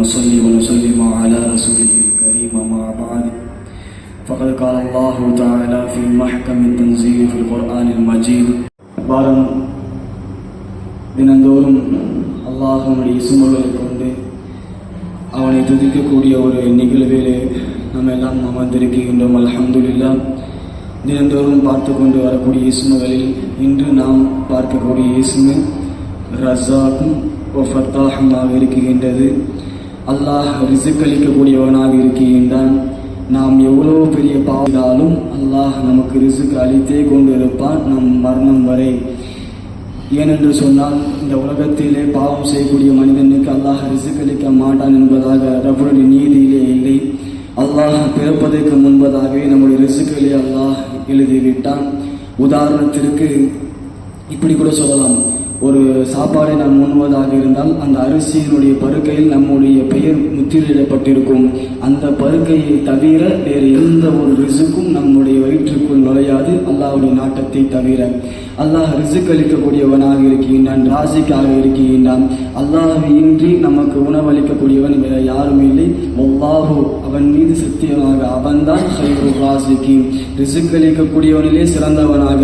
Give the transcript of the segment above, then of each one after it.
ونصلي ونسلم على رسوله الكريم أما بعد فقد قال الله تعالى في محكم التنزيل في القرآن المجيد வாரம் தினந்தோறும் அல்லாஹ்வுடைய இஸ்முகளை கொண்டு அவனை துதிக்கக்கூடிய ஒரு நிகழ்விலே நம்ம எல்லாம் அமர்ந்திருக்கின்றோம். அல்ஹம்துலில்லாஹ். தினந்தோறும் பார்த்து கொண்டு வரக்கூடிய இஸ்முகளில் இன்று நாம் பார்க்கக்கூடிய இஸ்மு ரஸாக்கும் ஃபத்தாஹுமாக இருக்கின்றது. அல்லாஹ் ரிஸ்க் அளிக்கக்கூடியவனாக இருக்கின்றான். நாம் எவ்வளோ பெரிய பாவத்தாலும் அல்லாஹ் நமக்கு ரிஸ்க் அளித்தே கொண்டிருப்பான் நம் மரணம் வரை. ஏனென்று சொன்னால் இந்த உலகத்திலே பாவம் செய்யக்கூடிய மனிதனுக்கு அல்லாஹ் ரிஸ்க் அளிக்க மாட்டான் என்பதாக ரப்புடைய நீதியிலே இல்லை. அல்லாஹ் பிறப்பதற்கு முன்பதாகவே நம்முடைய ரிஸ்களை அல்லாஹ் எழுதிவிட்டான். உதாரணத்திற்கு இப்படி கூட சொல்லலாம், ஒரு சாப்பாடை நாம் உண்ணுவதாக இருந்தால் அந்த அரிசியினுடைய பருக்கையில் நம்முடைய பெயர் முத்திரையிடப்பட்டிருக்கும். அந்த பருக்கையை தவிர வேறு எந்த ஒரு ரிசுக்கும் நம்முடைய வயிற்றுக்குள் நுழையாது, அல்லாஹ்வுடைய நாட்டத்தை தவிர. அல்லாஹ் ரிசுக் அளிக்கக்கூடியவனாக இருக்கின்றான், ராசிக்காக இருக்கின்றான். அல்லாஹ் இன்றி நமக்கு உணவளிக்கக்கூடியவன் வேற யாரும் இல்லை. அல்லாஹு, அவன் மீது சத்தியமாக அவன்தான் ஹைருர் ராசிகீன், ரிசுக் அளிக்கக்கூடியவனிலே சிறந்தவனாக.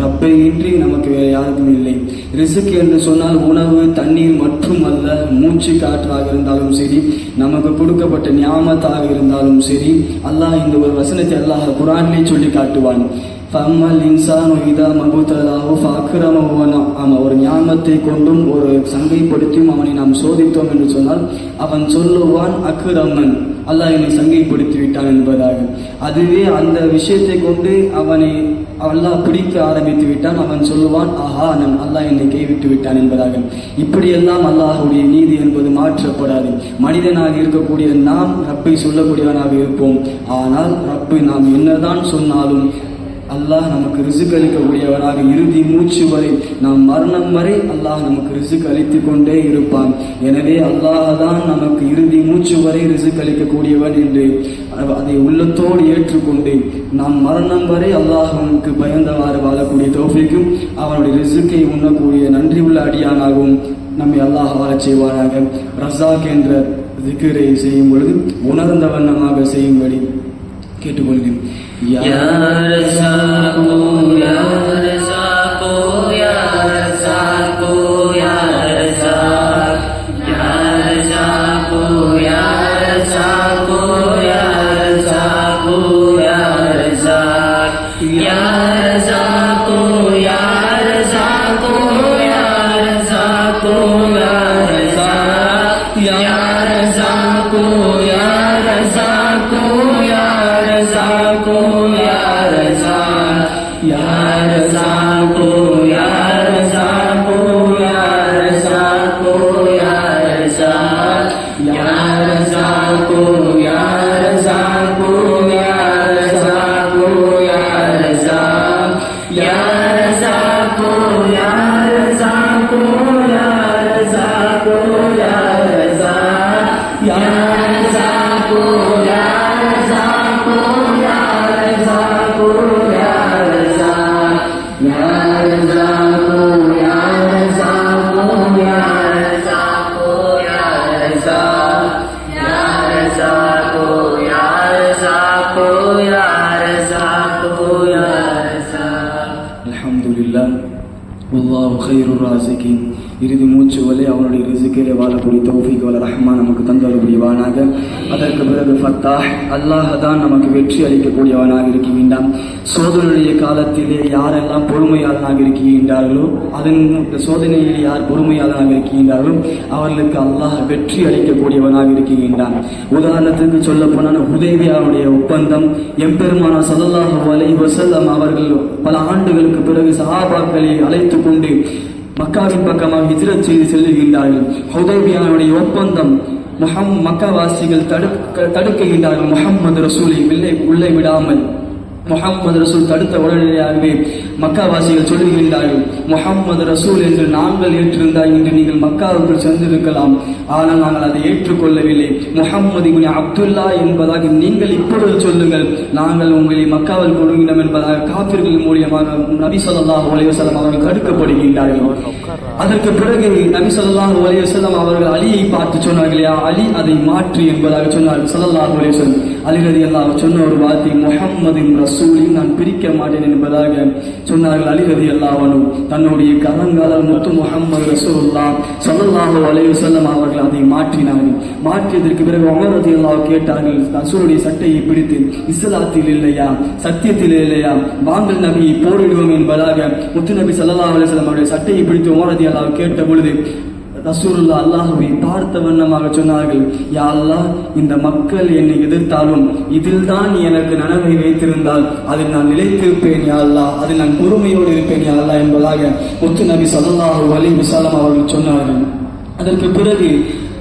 ரப்பை இன்றி நமக்கு வேற யாருக்கும் இல்லை. ரிசுக் என்று சொன்னால் உணவு தண்ணீர் மற்றும் அல்ல, மூச்சு காற்றாக இருந்தாலும் சரி, நமக்கு கொடுக்கப்பட்ட ஞாமத்தாக இருந்தாலும் சரி. அல்லாஹ் இந்த ஒரு வசனத்தை அல்லாஹ் குர்ஆனிலே சொல்லி காட்டுவான். ஃபம்மல் இன்சானு இதா மபுதலாஹு ஃபஅக்ரமஹு வநஅம. ஒரு ஞானத்தை கொண்டும் ஒரு சங்கைப்படுத்தியும் அவனை நாம் சோதித்தோம் என்று சொன்னால் அவன் சொல்லுவான் அக்ரமன், அல்லாஹ் என்னை சங்கைப்படுத்தி விட்டான் என்பதாக. அதுவே அந்த விஷயத்தை கொண்டு அவனை அல்லாஹ் பிடிக்க ஆரம்பித்து விட்டான், அவன் சொல்லுவான் அஹானன், அல்லாஹ் என்னை கைவிட்டு விட்டான் என்பதாக. இப்படியெல்லாம் அல்லாஹ்வுடைய நீதி என்பது மாற்றப்படாது. மனிதனாக இருக்கக்கூடிய நாம் ரப்பை சொல்லக்கூடியவனாக இருப்போம். ஆனால் ரப்பை நாம் என்னதான் சொன்னாலும் அல்லாஹ் நமக்கு ரிஸ்க் அளிக்கக்கூடியவனாக இறுதி மூச்சு வரை, நாம் மரணம் வரை அல்லாஹ் நமக்கு ரிஸ்க் அளித்து கொண்டே இருப்பான். எனவே அல்லாஹ் தான் நமக்கு இறுதி மூச்சு வரை ரிஸ்க் அளிக்கக்கூடியவன் என்று அதை உள்ளத்தோடு ஏற்றுக்கொண்டு நாம் மரணம் வரை அல்லாஹ்வுக்கு பயந்தவாறு வாழக்கூடிய தௌஃபீக்கும் அவனுடைய ரிஸ்கை உண்ணக்கூடிய நன்றி உள்ள அடியானாகவும் நம்மை அல்லாஹ் வாழச் செய்வானாக. ரஸாக் என்ற திக்ரை செய்யும் பொழுது உணர்ந்த வண்ணமாக செய்யும்படி கேட்டுக்கொள்கிறேன். Ya Razzaqu ya Razzaqu ya Razzaqu ya Razzaq, ya Razzaqu ya Razzaqu ya Razzaqu ya Razzaq, ya Razzaqu ya Razzaqu ya Razzaqu ya Razzaq, ya Razzaqu ya Razzaqu ya Razzaqu ya Razzaq, ya Razzaqu ya Razzaqu ya Razzaqu ya Razzaq, ya Razzaqu ya Razzaqu ya Razzaqu ya Razzaq, ya Razzaqu ya Razzaqu ya Razzaqu ya Razzaq, ya Razzaqu ya Razzaqu ya Razzaqu ya Razzaq, ya Razzaqu ya Razzaqu ya Razzaqu ya Razzaq, ya Razzaqu ya Razzaqu ya Razzaqu ya Razzaq. அல்ஹம்துலில்லாஹ். அல்லாஹு ஹைருர் ராசிகீன். இறுதி மூச்சு வரை அவனுடைய ரிஸ்கிலே வாழக்கூடிய தௌஃபீக் வல்ல ரஹ்மான் நமக்கு தந்தருடையவனாக. அதற்கு பிறகு ஃபத்தாஹ், அல்லாஹ் தான் நமக்கு வெற்றி அளிக்கக்கூடியவனாக இருக்கின்றான். சோதனையுடைய காலத்திலே யாரெல்லாம் பொறுமையாளனாக இருக்கின்றார்களோ, அதன் சோதனையில் யார் பொறுமையாளனாக இருக்கின்றார்களோ அவர்களுக்கு அல்லாஹ் வெற்றி அளிக்கக்கூடியவனாக இருக்கின்றான். உதாரணத்துக்கு சொல்ல போனால் ஹுதைபியாவுடைய ஒப்பந்தம், எம்பெருமானார் ஸல்லல்லாஹு அலைஹி வஸல்லம் அவர்கள் பல ஆண்டுகளுக்கு பிறகு சஹாபாக்களை அழைத்து கொண்டு மக்காவின் பக்கமாக ஹிஜ்ரத் செய்து செல்லுகின்றார்கள். ஹுதைபியாவுடைய ஒப்பந்தம் மக்காவாசிகள் தடுக்குகின்றார்கள். முஹம்மது ரசூலை உள்ளே விடாமல் முஹம்மது ரசூல் தடுத்த உடனடியாகவே மக்காவாசிகள் சொல்லுகின்றார்கள், முஹம்மது ரசூல் என்று நாங்கள் ஏற்றிருந்தால் இன்று நீங்கள் மக்காவுக்குள் சென்றிருக்கலாம். ஆனால் நாங்கள் அதை ஏற்றுக்கொள்ளவில்லை. முஹம்மது இப்னு அப்துல்லா என்பதாக நீங்கள் இப்பொழுது சொல்லுங்கள், நாங்கள் உங்களை மக்காவில் கொடுங்கினோம் என்பதாக காபிர்கள் மூலியமாக நபி ஸல்லல்லாஹு அலைஹி வஸல்லம் அவர்கள் தடுக்கப்படுகின்றார்கள். அதற்கு பிறகு நபி ஸல்லல்லாஹு அலைஹி வஸல்லம் அவர்கள் அலியை பார்த்து சொன்னார்கள், யா அலி அதை மாற்று என்பதாக சொன்னார்கள். ஸல்லல்லாஹு அலைஹி வஸல்லம் அலி ரலியல்லாஹு சொன்ன ஒரு வார்த்தை, முஹம்மதின் ரசூலை நான் பிரிக்க மாட்டேன் என்பதாக சொன்னார்கள். அலி ரலியல்லாஹு அன்ஹு தன்னுடைய கரங்களால் முத்து முஹம்மது ரசூலுல்லாஹ் ஸல்லல்லாஹு அலைஹி வஸல்லம் அவர்கள் அதை மாற்றினார்கள். மாற்றியதற்கு பிறகு உமர் ரலியல்லாஹு கேட்டார்கள், ரசூலுடைய சட்டையை பிடித்து, இஸ்லாத்தில் இல்லையா, சத்தியத்தில் இல்லையா, வாங்கள் நபியை போரிடுவோம் என்பதாக முத்து நபி ஸல்லல்லாஹு அலைஹி வஸல்லம் அவருடைய சட்டையை பிடித்து உமர் ரலியல்லாஹு கேட்ட பொழுது ரசூலுல்லாஹ் அல்லாஹ்வை பார்த்த வண்ணமாக சொன்னார்கள், யா அல்லாஹ், இந்த மக்கள் என்னை எதிர்த்தாலும் இதில் தான் எனக்கு நனவை வைத்திருந்தால் அதில் நான் நிலைத்திருப்பேன் யா அல்லாஹ், அதில் நான் பொறுமையோடு இருப்பேன் யா அல்லாஹ் என்பதாக முத்து நபி ஸல்லல்லாஹு அலைஹி வஸல்லம் அவர்கள் சொன்னார்கள். அதற்கு பிறகு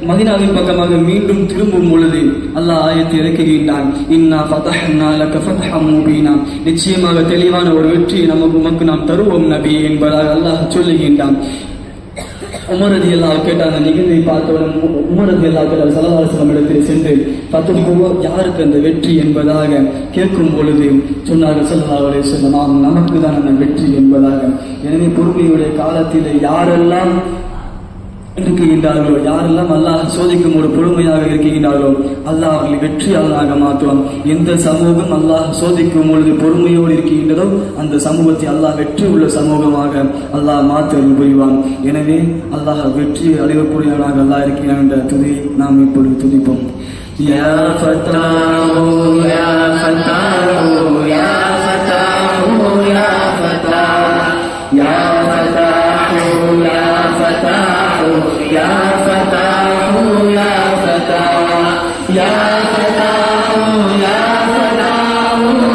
மதீனாவின் பக்கமாக மீண்டும் திரும்பும் பொழுது அல்லாஹ் ஆயத்தை இறக்குகின்றான், இன்னா ஃபதஹ்னா லக ஃபத்ஹம் முபீனா, நிச்சயமாக தெளிவான ஒரு வெற்றியை உமக்கு நாம் தருவோம் நபி என்பதாக அல்லாஹ் சொல்லுகின்றான். உமர் ரலியல்லாஹு கேட்ட அந்த நிகழ்வை பார்த்தவுடன் உமர் ரலியல்லாஹு ஸல்லல்லாஹு அலைஹி வஸல்லம் இடத்தில் சென்று ஃபத்ஹு யாருக்கு அந்த வெற்றி என்பதாக கேட்கும் பொழுது சொன்னார்கள் ஸல்லல்லாஹு அலைஹி வஸல்லம், நமக்கு தான் அந்த வெற்றி என்பதாக. எனவே பொறுமையுடைய காலத்தில் யாரெல்லாம் இருக்கின்றார்களோ, யாரெல்லாம் அல்லாஹ் சோதிக்கும் ஒரு பொறுமையாக இருக்கின்றார்களோ அல்லாஹ் அவர்களை வெற்றியாளராக மாற்றுவான். எந்த சமூகம் அல்லாஹ் சோதிக்கும் பொழுது பொறுமையோடு இருக்கின்றதோ அந்த சமூகத்தை அல்லாஹ் வெற்றி உள்ள சமூகமாக அல்லாஹ் மாற்ற புரிவான். எனவே அல்லாஹ் வெற்றி அடையக்கூடியவராக அல்லாஹ் இருக்கிறான் என்ற துதியை நாம் இப்பொழுது துதிப்போம். யா ஃபத்தாஹு யா ஃபத்தாஹு யா ஃபத்தாஹு யா ஃபத்தாஹ் யா ஃபத்தாஹு யா ஃபத்தாஹு யா ஃபத்தாஹு யா ஃபத்தாஹ் யா ஃபத்தாஹு யா ஃபத்தாஹு யா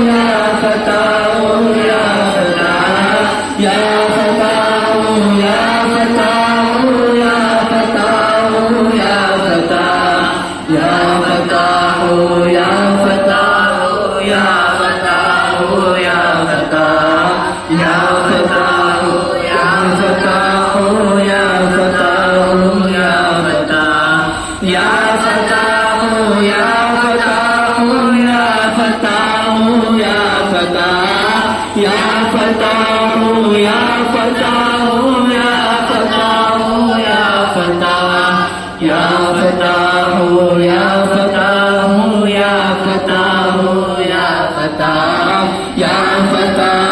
ஃபத்தாஹு யா ஃபத்தாஹ் யா ஃபத்தாஹு யா ஃபத்தாஹு யா ஃபத்தாஹு யா ஃபத்தாஹ் யா ஃபத்தாஹு யா ஃபத்தாஹு யா ஃபத்தாஹு யா ஃபத்தாஹ் யா ஃபத்தாஹு யா ஃபத்தாஹு யா ஃபத்தாஹு யா ஃபத்தாஹ் யா ஃபத்தாஹு யா ஃபத்தாஹு யா ஃபத்தாஹு யா ஃபத்தாஹ் யா ஃபத்தாஹு யா ஃபத்தாஹு யா ஃபத்தாஹு யா ஃபத்தாஹ் யா ஃபத்தாஹு யா ஃபத்தாஹு யா ஃபத்தாஹு யா ஃபத்தாஹ் யா ஃபத்தாஹு யா ஃபத்தாஹு யா ஃபத்தாஹு யா ஃபத்தாஹ் யா ஃபத்தாஹு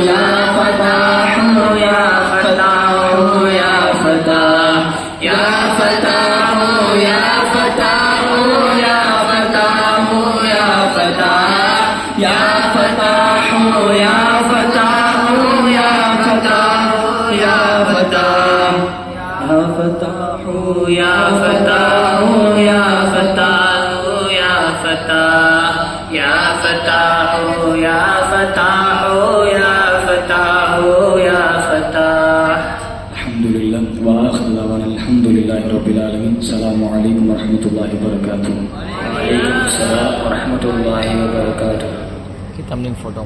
யா ஃபத்தாஹு யா ஃபத்தாஹு யா ஃபத்தாஹ் யா ஃபத்தாஹு யா ஃபத்தாஹு யா ஃபத்தாஹு யா ஃபத்தாஹ் யா ஃபத்தாஹு யா ஃபத்தாஹு யா ஃபத்தாஹு யா ஃபத்தாஹ் யா ஃபத்தாஹு யா ஃபத்தாஹு யா ஃபத்தாஹு யா ஃபத்தாஹ். அல்ஹம்துலில்லாஹ் வ ஆখিরু தஅவானா அல்ஹம்துலில்லாஹி ரப்பில் ஆலமீன். அஸ்ஸலாமு அலைக்கும் வ ரஹ்மத்துல்லாஹி வ பரகாத்துஹு. Waalaikumsalam warahmatullahi wabarakatuh. Kita mending foto